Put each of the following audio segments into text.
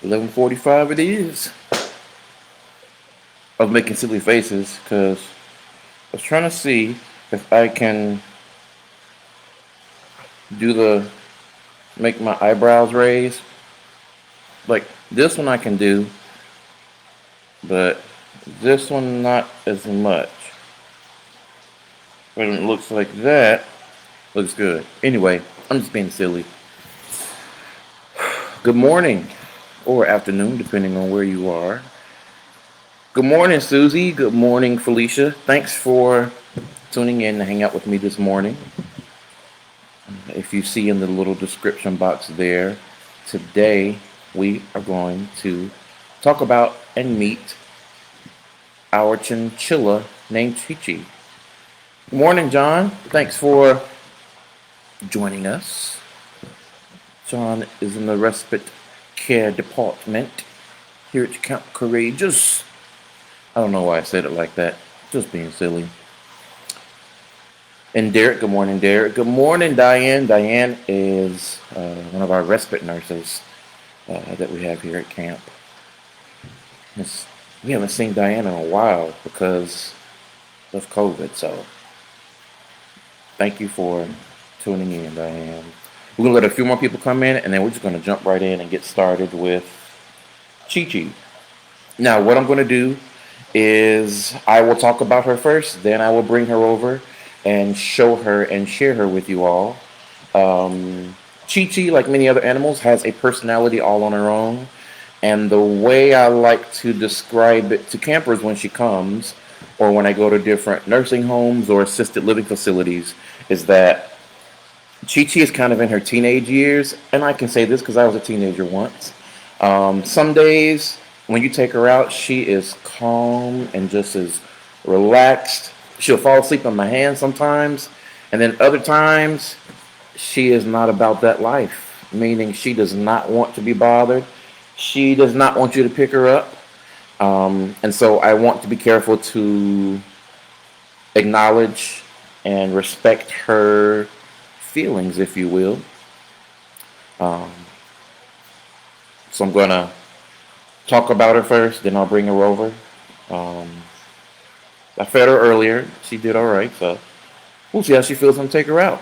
11:45 it is. I was making silly faces because I was trying to see if I can do the make my eyebrows raise. Like this one I can do, but this one not as much. When it looks like that, looks good. Anyway, I'm just being silly. Good morning or afternoon, depending on where you are. Good morning, Susie. Good morning, Felicia. Thanks for tuning in to hang out with me this morning. If you see in the little description box there, today we are going to talk about and meet our chinchilla named ChiChi. Good morning, John. Thanks for joining us. John is in the respite care department here at Camp Courageous. I don't know why I said it like that. Just being silly. And Derek, good morning, Derek. Good morning, Diane. Diane is one of our respite nurses that we have here at camp. We haven't seen Diane in a while because of COVID, so thank you for tuning in, Diane. We're going to let a few more people come in, and then we're just going to jump right in and get started with ChiChi. Now, what I'm going to do is I will talk about her first, then I will bring her over and show her and share her with you all. ChiChi, like many other animals, has a personality all on her own. And the way I like to describe it to campers when she comes, or when I go to different nursing homes or assisted living facilities, is that ChiChi is kind of in her teenage years. And I can say this because I was a teenager once. Some days when you take her out, she is calm and just as relaxed. She'll fall asleep on my hand sometimes, and then other times she is not about that life, meaning she does not want to be bothered. She does not want you to pick her up, and so I want to be careful to acknowledge and respect her feelings, if you will. Um, so I'm going to talk about her first, then I'll bring her over. Um, I fed her earlier. She did all right, so we'll see how she feels and take her out.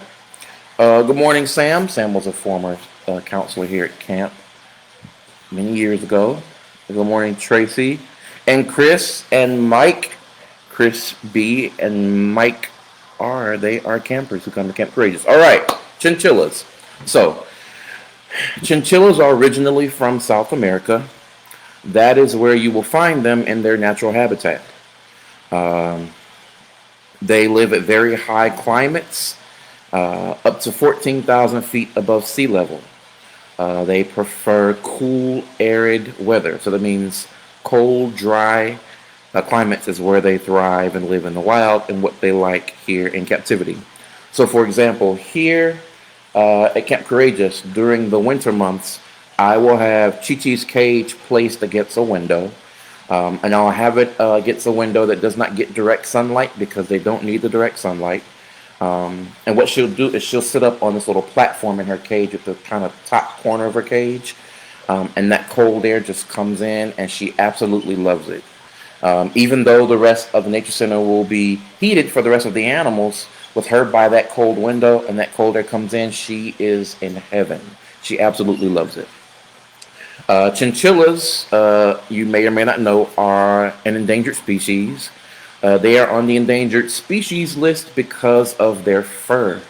Good morning, Sam. Sam was a former counselor here at camp many years ago. Good morning, Tracy. And Chris and Mike. Chris B. and Mike R. They are campers who come to Camp Courageous. All right, chinchillas. So, chinchillas are originally from South America. That is where you will find them in their natural habitat. They live at very high climates, up to 14,000 feet above sea level. They prefer cool, arid weather. So that means cold, dry climates is where they thrive and live in the wild and what they like here in captivity. So, for example, here at Camp Courageous, during the winter months, I will have ChiChi's cage placed against a window. And I'll have it against a window that does not get direct sunlight because they don't need the direct sunlight. And what she'll do is she'll sit up on this little platform in her cage at the kind of top corner of her cage. And that cold air just comes in and she absolutely loves it. Even though the rest of the nature center will be heated for the rest of the animals, with her by that cold window and that cold air comes in, she is in heaven. She absolutely loves it. Chinchillas, you may or may not know, are an endangered species. They are on the endangered species list because of their fur.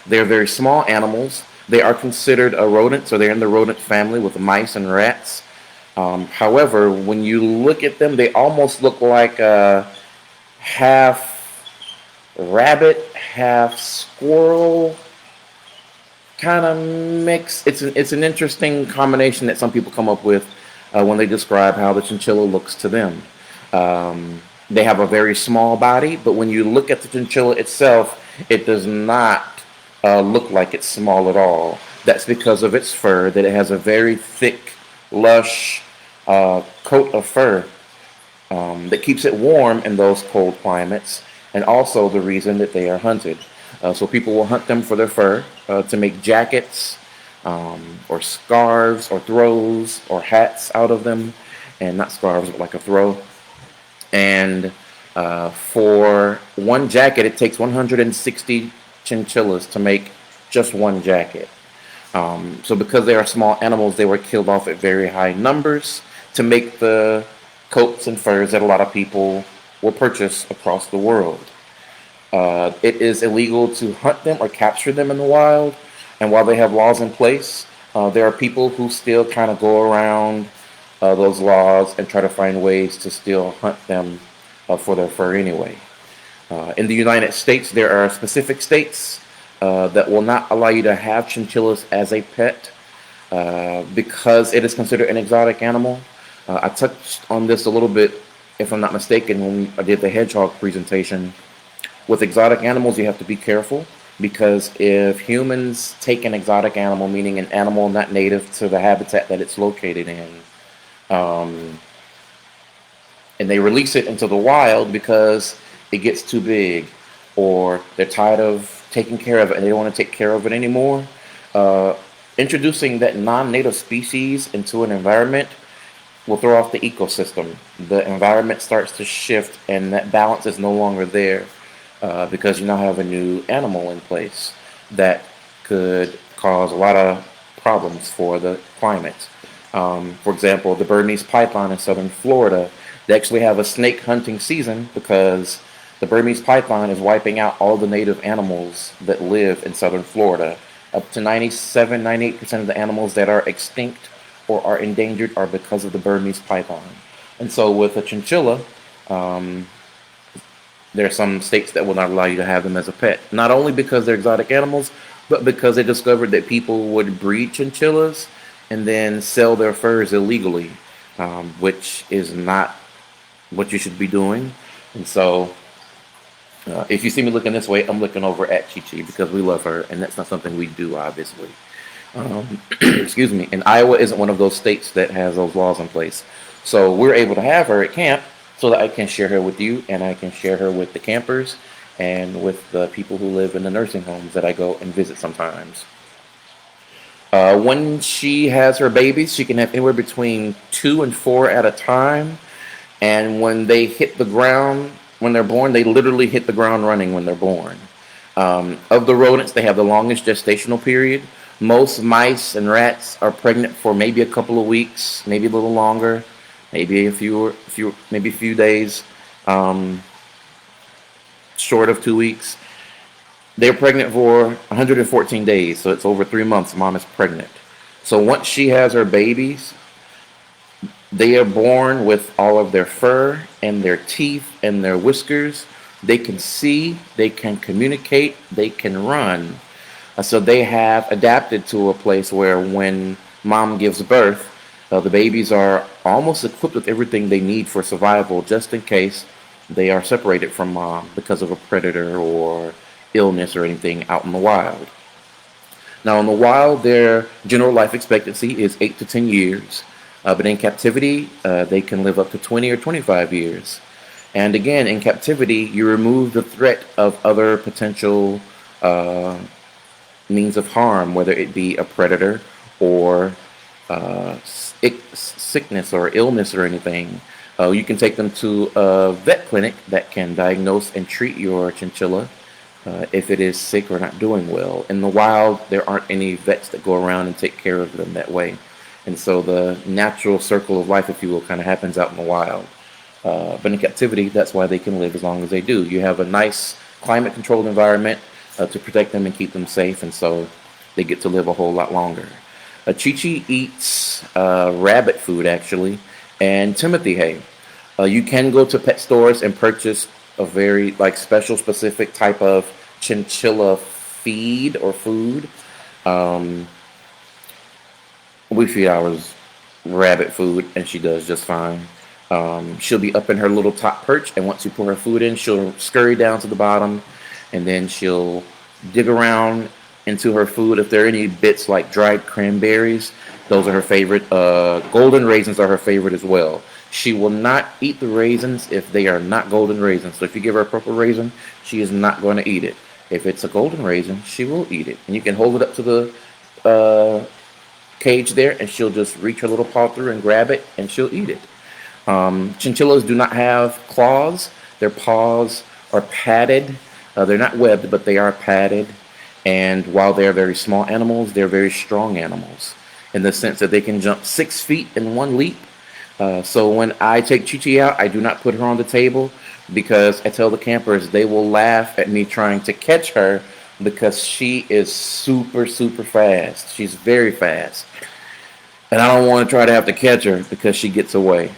They're very small animals. They are considered a rodent, so they're in the rodent family with mice and rats. However, when you look at them, they almost look like a half rabbit, half squirrel kind of mix. It's an interesting combination that some people come up with when they describe how the chinchilla looks to them. They have a very small body, but when you look at the chinchilla itself, it does not look like it's small at all. That's because of its fur, that it has a very thick, lush coat of fur that keeps it warm in those cold climates, and also the reason that they are hunted. So people will hunt them for their fur to make jackets, or scarves or throws or hats out of them, and not scarves, but like a throw. And for one jacket, it takes 160 chinchillas to make just one jacket. So because they are small animals, they were killed off at very high numbers to make the coats and furs that a lot of people will purchase across the world. It is illegal to hunt them or capture them in the wild, and while they have laws in place, there are people who still kind of go around those laws and try to find ways to still hunt them for their fur anyway. In the United States, there are specific states that will not allow you to have chinchillas as a pet because it is considered an exotic animal. I touched on this a little bit, if I'm not mistaken, when I did the hedgehog presentation. With exotic animals, you have to be careful because if humans take an exotic animal, meaning an animal not native to the habitat that it's located in, um, and they release it into the wild because it gets too big, or they're tired of taking care of it and they don't want to take care of it anymore, uh, introducing that non-native species into an environment will throw off the ecosystem. The environment starts to shift, and that balance is no longer there because you now have a new animal in place that could cause a lot of problems for the climate. For example, the Burmese python in southern Florida, they actually have a snake hunting season because the Burmese python is wiping out all the native animals that live in southern Florida. Up to 97, 98% of the animals that are extinct or are endangered are because of the Burmese python. And so with a chinchilla, um, there are some states that will not allow you to have them as a pet. Not only because they're exotic animals, but because they discovered that people would breed chinchillas and then sell their furs illegally, which is not what you should be doing. And so if you see me looking this way, I'm looking over at ChiChi because we love her, and that's not something we do, obviously. Excuse me. And Iowa isn't one of those states that has those laws in place. So we're able to have her at camp so that I can share her with you, and I can share her with the campers and with the people who live in the nursing homes that I go and visit sometimes. When she has her babies, she can have anywhere between 2 and 4 at a time. And when they hit the ground, when they're born, they literally hit the ground running when they're born. Of the rodents, they have the longest gestational period. Most mice and rats are pregnant for maybe a couple of weeks, maybe a little longer, maybe maybe a few days, short of 2 weeks. They're pregnant for 114 days, so it's over 3 months. Mom is pregnant. So once she has her babies, they are born with all of their fur and their teeth and their whiskers. They can see, they can communicate, they can run. So they have adapted to a place where when mom gives birth, the babies are almost equipped with everything they need for survival just in case they are separated from mom because of a predator or illness or anything out in the wild. Now, in the wild, their general life expectancy is 8 to 10 years. But in captivity, they can live up to 20 or 25 years. And again, in captivity, you remove the threat of other potential means of harm, whether it be a predator or sickness or illness or anything. You can take them to a vet clinic that can diagnose and treat your chinchilla if it is sick or not doing well. In the wild, there aren't any vets that go around and take care of them that way. And so the natural circle of life, if you will, kind of happens out in the wild. But in captivity, that's why they can live as long as they do. You have a nice climate-controlled environment to protect them and keep them safe, and so they get to live a whole lot longer. ChiCi eats rabbit food, actually, and Timothy hay. You can go to pet stores and purchase a very special, specific type of chinchilla feed or food. Um, we feed ours rabbit food, and she does just fine. She'll be up in her little top perch, and once you pour her food in, she'll scurry down to the bottom, and then she'll dig around into her food. If there are any bits like dried cranberries, those are her favorite. Golden raisins are her favorite as well. She will not eat the raisins if they are not golden raisins. So if you give her a purple raisin, she is not going to eat it. If it's a golden raisin, she will eat it. And you can hold it up to the cage there, and she'll just reach her little paw through and grab it, and she'll eat it. Chinchillas do not have claws. Their paws are padded. They're not webbed, but they are padded. And while they're very small animals, they're very strong animals in the sense that they can jump 6 feet in one leap. So when I take ChiChi out, I do not put her on the table because I tell the campers they will laugh at me trying to catch her because she is super, super fast. She's very fast. And I don't want to try to have to catch her because she gets away.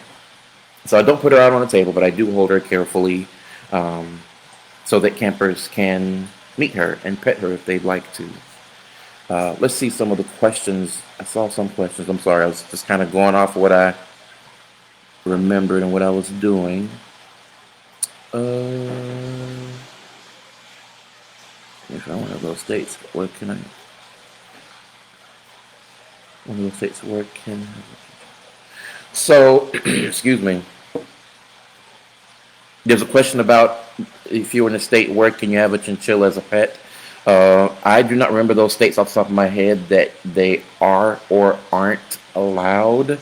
So I don't put her out on the table, but I do hold her carefully so that campers can meet her and pet her if they'd like to. Let's see some of the questions. I saw some questions. I'm sorry. I was just kind of going off what I remembered and what I was doing. If I want to those states, where can I? One of those states where can? So, excuse me. There's a question about if you're in a state where can you have a chinchilla as a pet. I do not remember those states off the top of my head that they are or aren't allowed.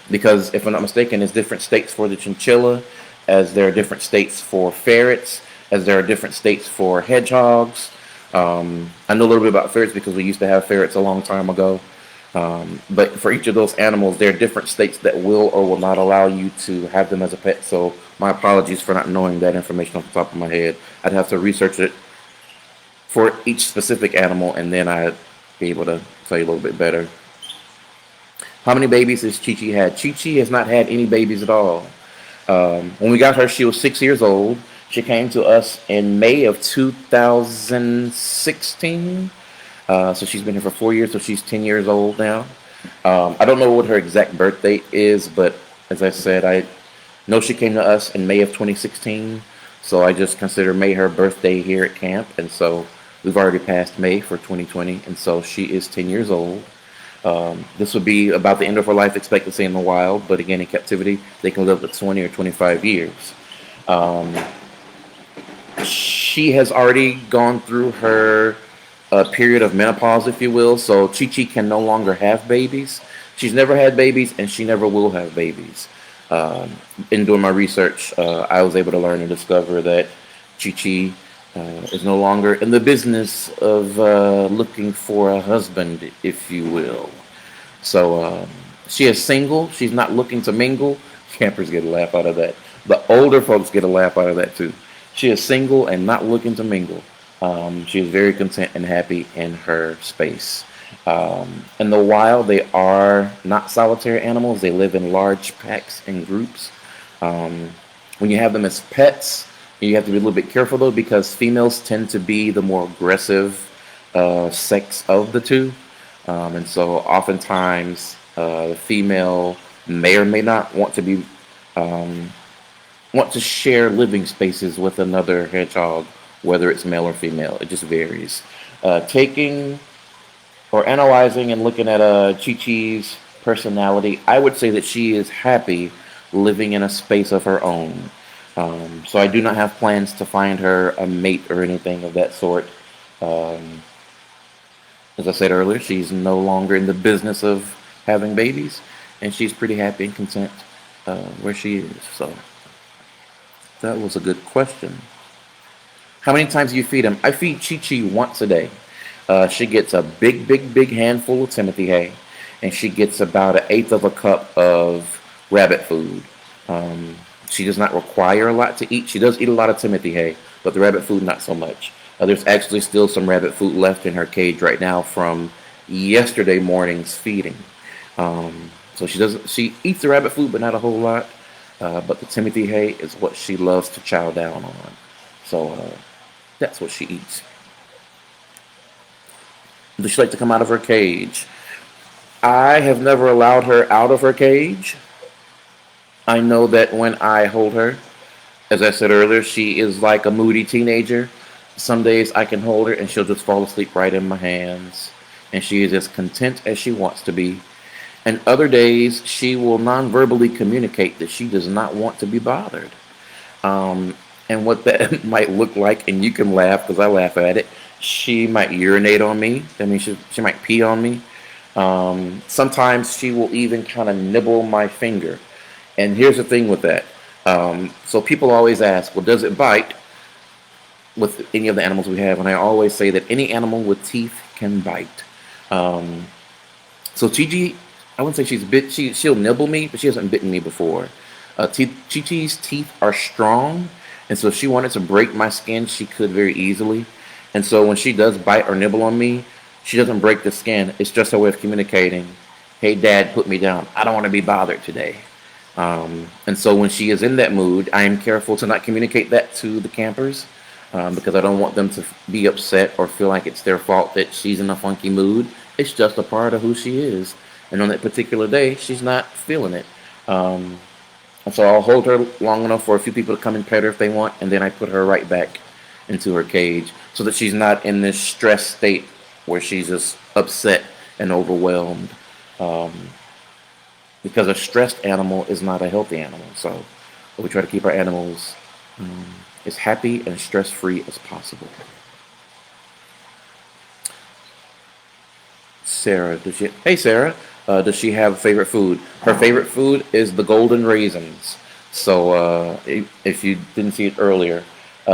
Because if I'm not mistaken, there's different states for the chinchilla, as there are different states for ferrets, as there are different states for hedgehogs. I know a little bit about ferrets because we used to have ferrets a long time ago. But for each of those animals, there are different states that will or will not allow you to have them as a pet. So my apologies for not knowing that information off the top of my head. I'd have to research it for each specific animal, and then I'd be able to tell you a little bit better. How many babies has ChiChi had? ChiChi has not had any babies at all. When we got her, she was 6 years old. She came to us in May of 2016. So she's been here for 4 years, so she's 10 years old now. I don't know what her exact birth date is, but as I said, I know she came to us in May of 2016. So I just consider May her birthday here at camp. And so we've already passed May for 2020. And so she is 10 years old. This would be about the end of her life expectancy in the wild, but again, in captivity, they can live up to 20 or 25 years. She has already gone through her period of menopause, if you will, so ChiChi can no longer have babies. She's never had babies, and she never will have babies. In doing my research, I was able to learn and discover that ChiChi is no longer in the business of looking for a husband, if you will. So she is single. She's not looking to mingle. Campers get a laugh out of that. The older folks get a laugh out of that too. She is single and not looking to mingle. She is very content and happy in her space. In the wild, they are not solitary animals. They live in large packs and groups. When you have them as pets, you have to be a little bit careful though, because females tend to be the more aggressive sex of the two. And so oftentimes the female may or may not want to share living spaces with another hedgehog, whether it's male or female. It just varies. Taking or analyzing and looking at ChiChi's personality, I would say that she is happy living in a space of her own. So I do not have plans to find her a mate or anything of that sort. As I said earlier, she's no longer in the business of having babies, and she's pretty happy and content where she is. So that was a good question. How many times do you feed him? I feed ChiChi once a day. She gets a big, big, big handful of Timothy hay, and she gets about 1/8 of a cup of rabbit food. She does not require a lot to eat. She does eat a lot of Timothy hay, but the rabbit food, not so much. There's actually still some rabbit food left in her cage right now from yesterday morning's feeding. So she eats the rabbit food, but not a whole lot. But the Timothy hay is what she loves to chow down on. So that's what she eats. Does she like to come out of her cage? I have never allowed her out of her cage. I know that when I hold her, as I said earlier, she is like a moody teenager. Some days I can hold her and she'll just fall asleep right in my hands. And she is as content as she wants to be. And other days she will non-verbally communicate that she does not want to be bothered. And what that might look like, and you can laugh because I laugh at it, she might urinate on me. That means she might pee on me. Sometimes she will even kind of nibble my finger. And here's the thing with that. So people always ask, well, does it bite with any of the animals we have? And I always say that any animal with teeth can bite. Um, so ChiChi, I wouldn't say she's bit. She'll nibble me, but she hasn't bitten me before. ChiChi's teeth are strong, and so if she wanted to break my skin, she could very easily. And so when she does bite or nibble on me, she doesn't break the skin. It's just a way of communicating. Hey, Dad, put me down. I don't want to be bothered today. And so when she is in that mood, I am careful to not communicate that to the campers because I don't want them to be upset or feel like it's their fault that she's in a funky mood. It's just a part of who she is. And on that particular day, she's not feeling it. Um, and so I'll hold her long enough for a few people to come and pet her if they want, and then I put her right back into her cage so that she's not in this stress state where she's just upset and overwhelmed. Um, because a stressed animal is not a healthy animal. So we try to keep our animals um, as happy and stress free as possible. Sarah, does she? Hey, Sarah, does she have a favorite food? Her favorite food is the golden raisins. So if you didn't see it earlier,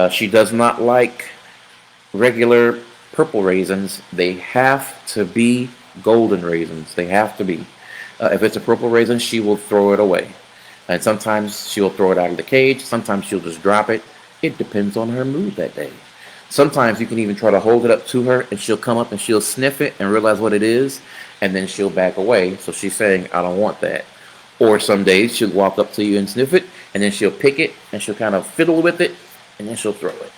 she does not like regular purple raisins. They have to be golden raisins. They have to be. If it's a purple raisin, she will throw it away. And sometimes she'll throw it out of the cage. Sometimes she'll just drop it. It depends on her mood that day. Sometimes you can even try to hold it up to her and she'll come up and she'll sniff it and realize what it is. And then she'll back away. So she's saying, I don't want that. Or some days she'll walk up to you and sniff it. And then she'll pick it and she'll kind of fiddle with it. And then she'll throw it.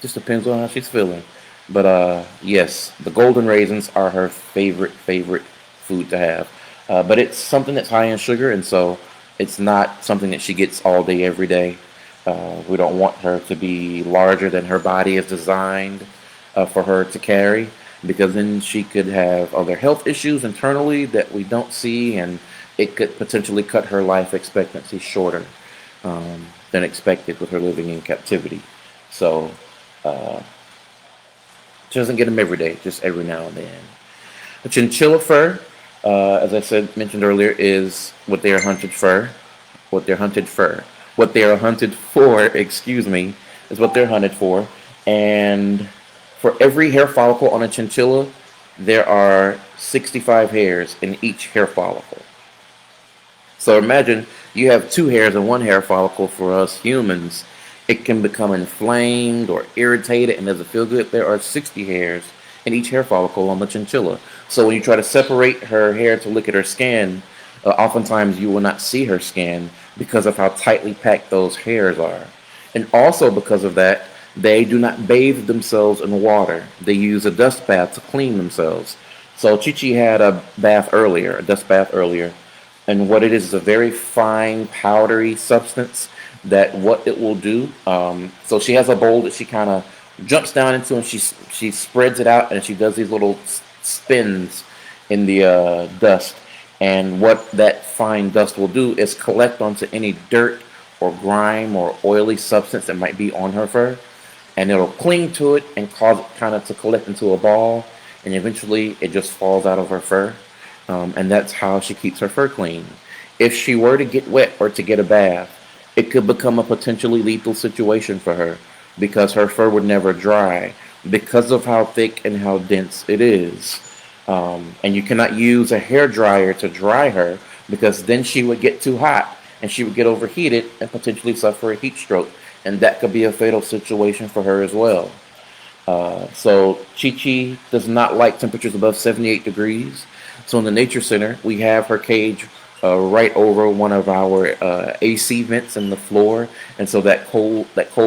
Just depends on how she's feeling. But yes, the golden raisins are her favorite food to have. But it's something that's high in sugar, and so it's not something that she gets all day, every day. We don't want her to be larger than her body is designed for her to carry, because then she could have other health issues internally that we don't see, and it could potentially cut her life expectancy shorter than expected with her living in captivity. So uh, she doesn't get them every day, just every now and then. A chinchilla fur, as I said mentioned earlier, is what they are hunted for. What they're hunted for. What they are hunted for, excuse me, is what they're hunted for. And for every hair follicle on a chinchilla, there are 65 hairs in each hair follicle. So imagine you have two hairs in one hair follicle. For us humans, it can become inflamed or irritated and doesn't feel good. There are 60 hairs in each hair follicle on the chinchilla. So when you try to separate her hair to look at her skin, oftentimes you will not see her skin because of how tightly packed those hairs are. And also because of that, they do not bathe themselves in water. They use a dust bath to clean themselves. So ChiChi had a bath earlier, a dust bath earlier, and what it is a very fine, powdery substance that what it will do. So she has a bowl that she kind of jumps down into, and she spreads it out, and she does these little spins in the dust. And what that fine dust will do is collect onto any dirt or grime or oily substance that might be on her fur, and it'll cling to it and cause it kind of to collect into a ball, and eventually it just falls out of her fur. And that's how she keeps her fur clean. If she were to get wet or to get a bath, it could become a potentially lethal situation for her because her fur would never dry because of how thick and how dense it is. And you cannot use a hair dryer to dry her because then she would get too hot and she would get overheated and potentially suffer a heat stroke. And that could be a fatal situation for her as well. So ChiChi does not like temperatures above 78 degrees. So in the nature center, we have her cage right over one of our AC vents in the floor, and so that cold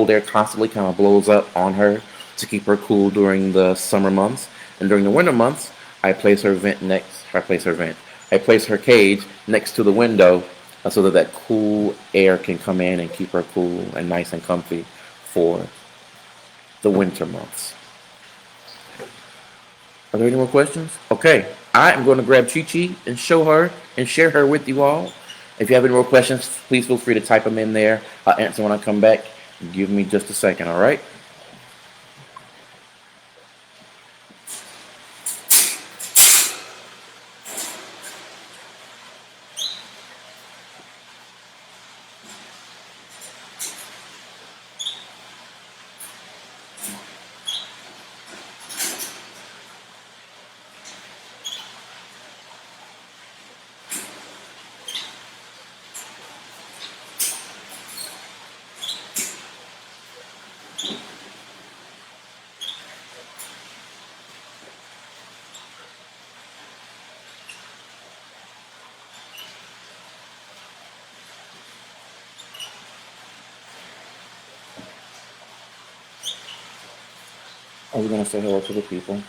air constantly kind of blows up on her to keep her cool during the summer months. And during the winter months, I place her vent next. I place her vent. I place her cage next to the window so that that cool air can come in and keep her cool and nice and comfy for the winter months. Are there any more questions? Okay, I am going to grab ChiChi and show her and share her with you all. If you have any more questions, please feel free to type them in there. I'll answer when I come back. Give me just a second, all right? Are we gonna say hello to the people?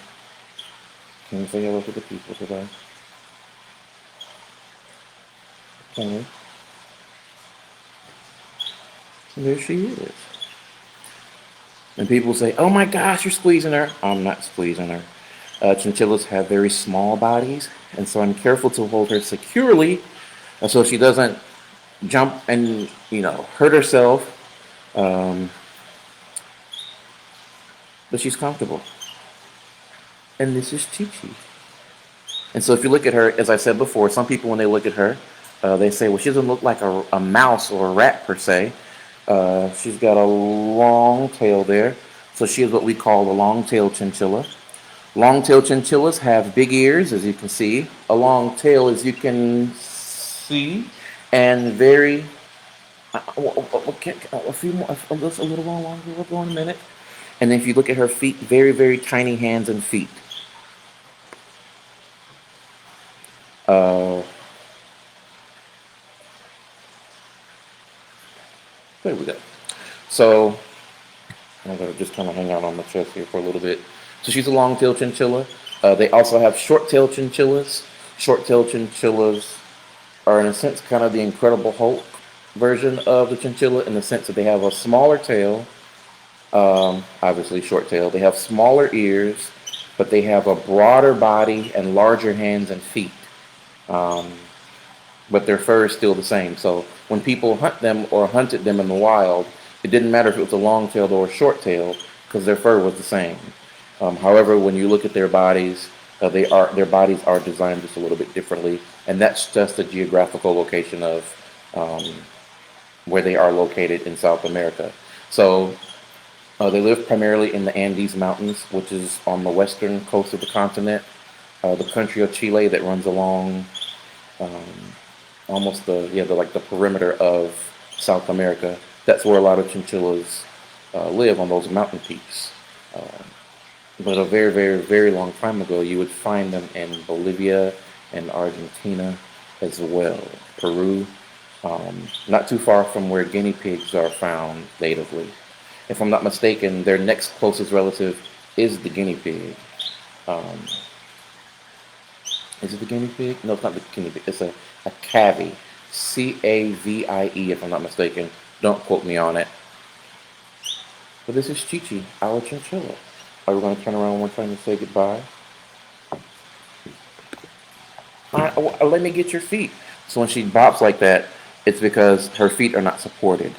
Can we say hello to the people today? Can we? There she is. And people say, "Oh my gosh, you're squeezing her." I'm not squeezing her. Chinchillas have very small bodies, and so I'm careful to hold her securely, so she doesn't jump and hurt herself. Um, but she's comfortable. And this is ChiChi. And so if you look at her, as I said before, some people when they look at her, they say, "Well, she doesn't look like a mouse or a rat per se." She's got a long tail there, so she is what we call a long-tailed chinchilla. Long-tailed chinchillas have big ears, as you can see, a long tail, as you can see, and very a few more, a little longer. We'll go in a minute. And if you look at her feet, very, very tiny hands and feet. Uh, there we go. So I'm gonna just kind of hang out on my chest here for a little bit. So she's a long-tailed chinchilla. They also have short-tailed chinchillas. Short-tailed chinchillas are, in a sense, kind of the Incredible Hulk version of the chinchilla, in the sense that they have a smaller tail, obviously short tail. They have smaller ears, but they have a broader body and larger hands and feet. Um, but their fur is still the same. So when people hunt them or hunted them in the wild, it didn't matter if it was a long-tailed or a short-tailed because their fur was the same. However, when you look at their bodies, their bodies are designed just a little bit differently, and that's just the geographical location of um, where they are located in South America. So they live primarily in the Andes Mountains, which is on the western coast of the continent. The country of Chile that runs along um, almost the perimeter of South America. That's where a lot of chinchillas live, on those mountain peaks. Uh, but a very, very, very long time ago, you would find them in Bolivia and Argentina as well, Peru, not too far from where guinea pigs are found natively. If I'm not mistaken, their next closest relative is the guinea pig. Um, is it the guinea pig? No, it's not the guinea pig. It's a cavie. Cavie, if I'm not mistaken. Don't quote me on it. But this is ChiChi, our chinchilla. Are we going to turn around one time and say goodbye? Let me get your feet. So when she bops like that, it's because her feet are not supported.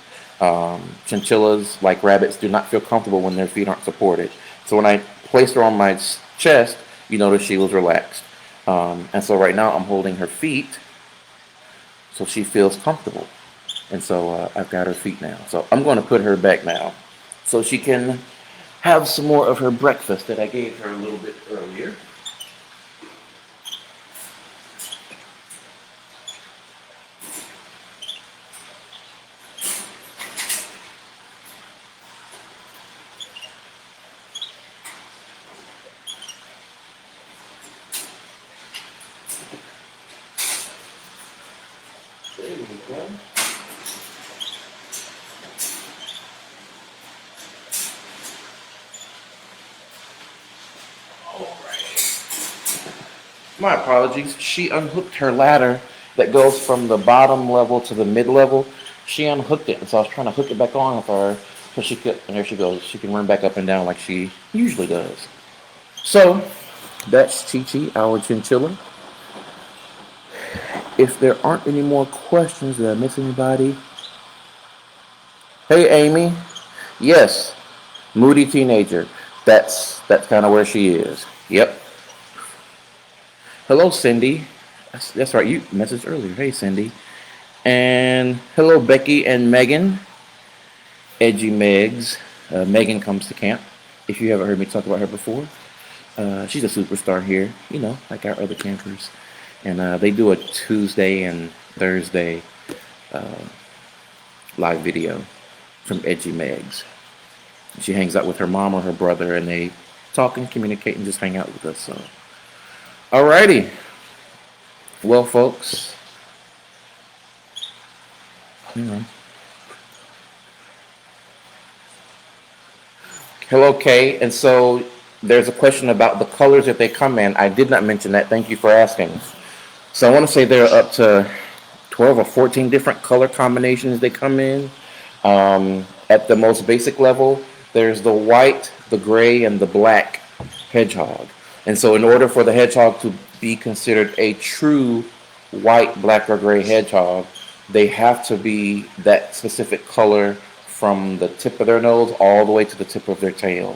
Chinchillas, like rabbits, do not feel comfortable when their feet aren't supported. So when I placed her on my chest, you notice she was relaxed. And so right now I'm holding her feet so she feels comfortable. And so I've got her feet now. So I'm going to put her back now so she can have some more of her breakfast that I gave her a little bit earlier. There we go. My apologies. She unhooked her ladder that goes from the bottom level to the mid level. She unhooked it, and so I was trying to hook it back on with her so she could. And there she goes. She can run back up and down like she usually does. So that's ChiChi, our chinchilla. If there aren't any more questions, did I miss anybody? Hey, Amy. Yes, moody teenager. That's kind of where she is. Yep. Hello, Cindy. That's right. You messaged earlier. Hey, Cindy. And hello, Becky and Megan. Edgy Megs. Megan comes to camp. If you haven't heard me talk about her before, she's a superstar here. Like our other campers. And they do a Tuesday and Thursday uh, live video from Edgy Megs. She hangs out with her mom or her brother, and they talk and communicate and just hang out with us. So, alrighty. Well, folks, hang on. Hello, Kay. And so there's a question about the colors that they come in. I did not mention that. Thank you for asking. So I want to say there are up to 12 or 14 different color combinations they come in. At the most basic level, there's the white, the gray, and the black hedgehog. And so, in order for the hedgehog to be considered a true white, black, or gray hedgehog, they have to be that specific color from the tip of their nose all the way to the tip of their tail.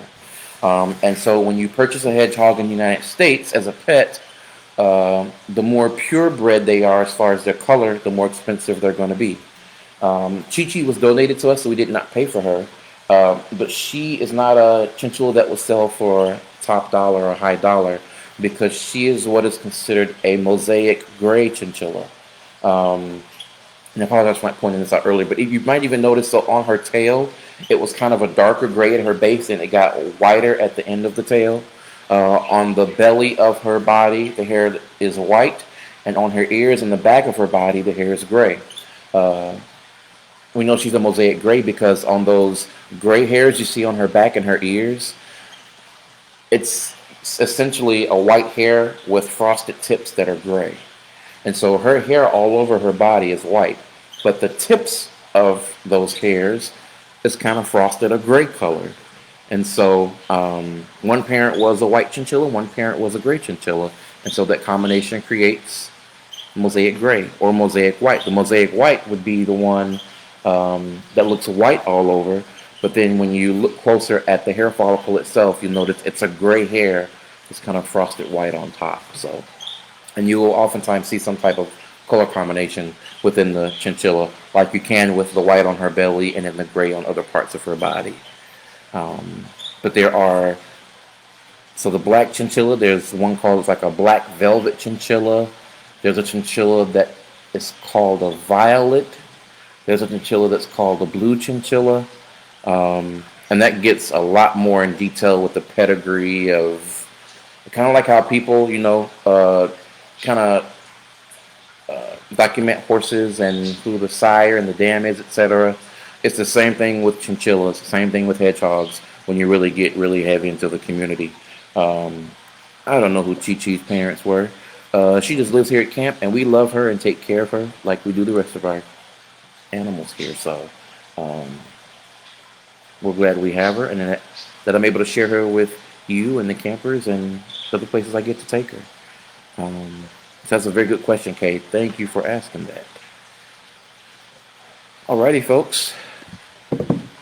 And so, when you purchase a hedgehog in the United States as a pet, the more purebred they are as far as their color, the more expensive they're going to be. ChiChi was donated to us, so we did not pay for her. But she is not a chinchilla that will sell for top dollar or high dollar because she is what is considered a mosaic gray chinchilla. And I apologize for not pointing this out earlier, but you might even notice so on her tail, it was kind of a darker gray at her base and it got whiter at the end of the tail. On the belly of her body, the hair is white, and on her ears and the back of her body, the hair is gray. We know she's a mosaic gray because on those gray hairs you see on her back and her ears, it's essentially a white hair with frosted tips that are gray. And so her hair all over her body is white, but the tips of those hairs is kind of frosted a gray color. And so one parent was a white chinchilla, one parent was a gray chinchilla. And so that combination creates mosaic gray or mosaic white. The mosaic white would be the one that looks white all over, but then when you look closer at the hair follicle itself, you notice it's a gray hair that's kind of frosted white on top. So, and you will oftentimes see some type of color combination within the chinchilla, like you can with the white on her belly and then the gray on other parts of her body. But there are, so the black chinchilla, there's one called, it's like a black velvet chinchilla. There's a chinchilla that is called a violet. There's a chinchilla that's called a blue chinchilla. And that gets a lot more in detail with the pedigree of, kind of like how people, kind of document horses and who the sire and the dam is, etc. It's the same thing with chinchillas, the same thing with hedgehogs when you really get really heavy into the community. I don't know who ChiChi's parents were. She just lives here at camp, and we love her and take care of her like we do the rest of our animals here. So we're glad we have her, and that I'm able to share her with you and the campers and other places I get to take her. So that's a very good question, Kay. Thank you for asking that. Alrighty, folks.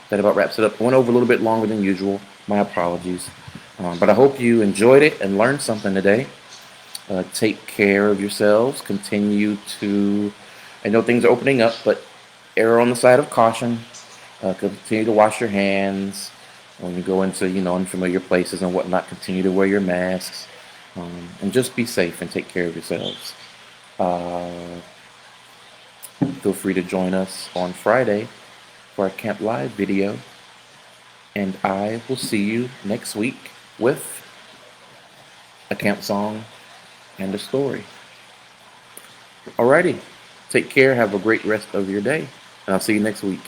That about wraps it up. I went over a little bit longer than usual. My apologies. But I hope you enjoyed it and learned something today. Take care of yourselves. Continue to, I know things are opening up, but err on the side of caution. Continue to wash your hands. When you go into, unfamiliar places and whatnot, continue to wear your masks. And just be safe and take care of yourselves. Feel free to join us on Friday for our Camp Live video. And I will see you next week with a camp song and a story. Alrighty. Take care. Have a great rest of your day. And I'll see you next week.